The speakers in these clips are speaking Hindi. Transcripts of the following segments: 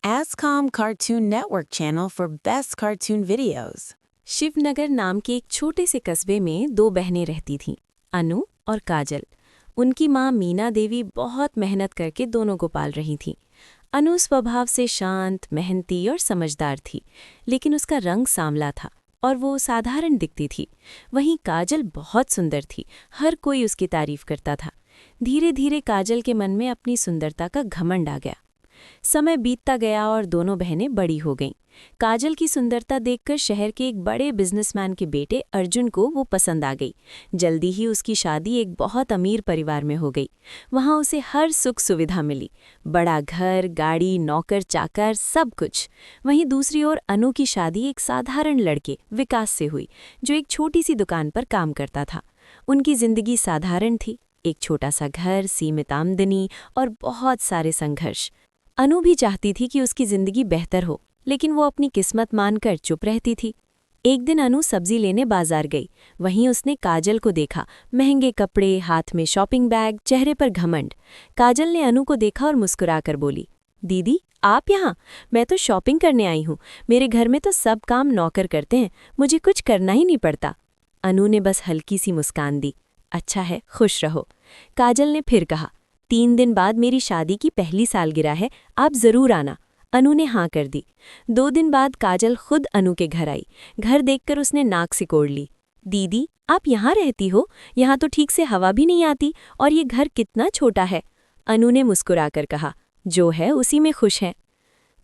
ASCOM Cartoon Network channel for best cartoon videos. Shivnagar नाम के एक छोटे से कस्बे में दो बहनें रहती थीं, अनु और काजल। उनकी माँ मीना देवी बहुत मेहनत करके दोनों को पाल रही थी। अनु स्वभाव से शांत, मेहनती और समझदार थी, लेकिन उसका रंग सांवला था और वो साधारण दिखती थी। वहीं काजल बहुत सुंदर थी, हर कोई उसकी तारीफ करता था। धीरे धीरे काजल के मन में अपनी सुंदरता का घमंड आ गया। समय बीतता गया और दोनों बहनें बड़ी हो गईं। काजल की सुंदरता देखकर शहर के एक बड़े बिजनेसमैन के बेटे अर्जुन को वो पसंद आ गई। जल्दी ही उसकी शादी एक बहुत अमीर परिवार में हो गई। वहाँ उसे हर सुख सुविधा मिली, बड़ा घर, गाड़ी, नौकर चाकर, सब कुछ। वहीं दूसरी ओर अनु की शादी एक साधारण लड़के विकास से हुई, जो एक छोटी सी दुकान पर काम करता था। उनकी जिंदगी साधारण थी, एक छोटा सा घर, सीमित आमदनी और बहुत सारे संघर्ष। अनु भी चाहती थी कि उसकी जिंदगी बेहतर हो, लेकिन वो अपनी किस्मत मानकर चुप रहती थी। एक दिन अनु सब्जी लेने बाजार गई। वहीं उसने काजल को देखा, महंगे कपड़े, हाथ में शॉपिंग बैग, चेहरे पर घमंड। काजल ने अनु को देखा और मुस्कुराकर बोली, दीदी आप यहाँ? मैं तो शॉपिंग करने आई हूँ। मेरे घर में तो सब काम नौकर करते हैं, मुझे कुछ करना ही नहीं पड़ता। अनु ने बस हल्की सी मुस्कान दी। अच्छा है, खुश रहो। काजल ने फिर कहा, 3 दिन बाद मेरी शादी की पहली सालगिरह है, आप जरूर आना। अनु ने हाँ कर दी। 2 दिन बाद काजल खुद अनु के घर आई। घर देखकर उसने नाक सिकोड़ ली। दीदी आप यहाँ रहती हो? यहाँ तो ठीक से हवा भी नहीं आती और ये घर कितना छोटा है। अनु ने मुस्कुराकर कहा, जो है उसी में खुश है।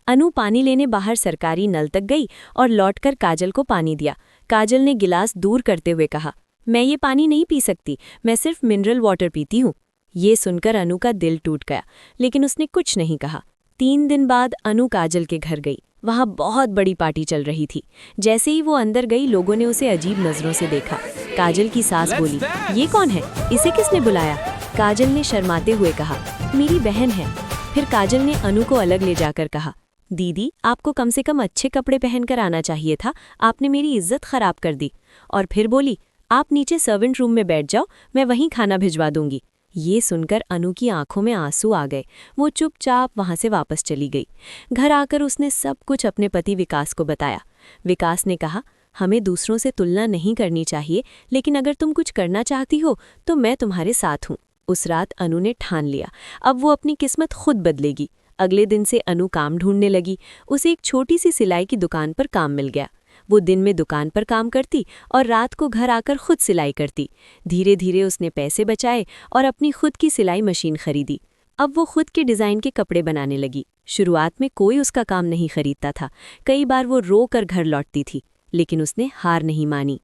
अनु पानी लेने बाहर सरकारी नल तक गई और लौटकर काजल को पानी दिया। काजल ने गिलास दूर करते हुए कहा, मैं ये पानी नहीं पी सकती, मैं सिर्फ मिनरल वाटर पीती हूँ। ये सुनकर अनु का दिल टूट गया, लेकिन उसने कुछ नहीं कहा। 3 दिन बाद अनु काजल के घर गई। वहाँ बहुत बड़ी पार्टी चल रही थी। जैसे ही वो अंदर गई, लोगों ने उसे अजीब नजरों से देखा। काजल की सास बोली, ये कौन है? इसे किसने बुलाया? काजल ने शर्माते हुए कहा, मेरी बहन है। फिर काजल ने अनु को अलग ले जाकर कहा, दीदी आपको कम से कम अच्छे कपड़े पहनकर आना चाहिए था, आपने मेरी इज्जत खराब कर दी। और फिर बोली, आप नीचे सर्वेंट रूम में बैठ जाओ, मैं वहीं खाना भिजवा दूंगी। ये सुनकर अनु की आंखों में आंसू आ गए। वो चुपचाप वहां से वापस चली गई। घर आकर उसने सब कुछ अपने पति विकास को बताया। विकास ने कहा, हमें दूसरों से तुलना नहीं करनी चाहिए, लेकिन अगर तुम कुछ करना चाहती हो तो मैं तुम्हारे साथ हूँ। उस रात अनु ने ठान लिया, अब वो अपनी किस्मत खुद बदलेगी। अगले दिन से अनु काम ढूंढने लगी। उसे एक छोटी सी सिलाई की दुकान पर काम मिल गया। वो दिन में दुकान पर काम करती और रात को घर आकर खुद सिलाई करती। धीरे धीरे उसने पैसे बचाए और अपनी खुद की सिलाई मशीन खरीदी। अब वो खुद के डिज़ाइन के कपड़े बनाने लगी। शुरुआत में कोई उसका काम नहीं खरीदता था। कई बार वो रो कर घर लौटती थी, लेकिन उसने हार नहीं मानी।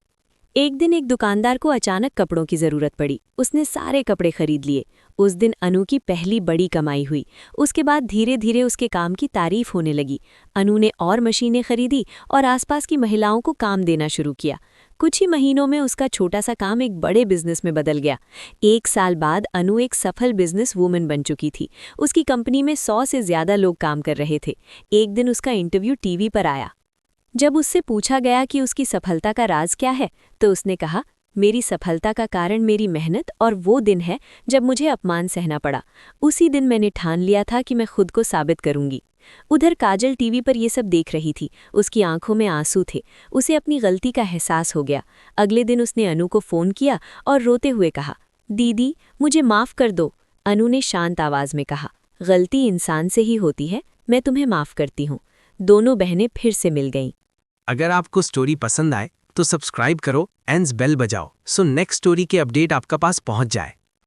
एक दिन एक दुकानदार को अचानक कपड़ों की ज़रूरत पड़ी। उसने सारे कपड़े खरीद लिए। उस दिन अनु की पहली बड़ी कमाई हुई। उसके बाद धीरे धीरे उसके काम की तारीफ होने लगी। अनु ने और मशीनें खरीदी और आसपास की महिलाओं को काम देना शुरू किया। कुछ ही महीनों में उसका छोटा सा काम एक बड़े बिजनेस में बदल गया। 1 साल बाद अनु एक सफल बिजनेस वूमन बन चुकी थी। उसकी कंपनी में 100 से ज़्यादा लोग काम कर रहे थे। एक दिन उसका इंटरव्यू टीवी पर आया। जब उससे पूछा गया कि उसकी सफलता का राज क्या है, तो उसने कहा, मेरी सफलता का कारण मेरी मेहनत और वो दिन है जब मुझे अपमान सहना पड़ा। उसी दिन मैंने ठान लिया था कि मैं खुद को साबित करूंगी। उधर काजल टीवी पर ये सब देख रही थी। उसकी आंखों में आंसू थे। उसे अपनी गलती का एहसास हो गया। अगले दिन उसने अनु को फ़ोन किया और रोते हुए कहा, दीदी मुझे माफ़ कर दो। अनु ने शांत आवाज़ में कहा, गलती इंसान से ही होती है, मैं तुम्हें माफ़ करती हूँ। दोनों बहनें फिर से मिल गईं। अगर आपको स्टोरी पसंद आए तो सब्सक्राइब करो एंड बेल बजाओ सो नेक्स्ट स्टोरी के अपडेट आपका पास पहुंच जाए।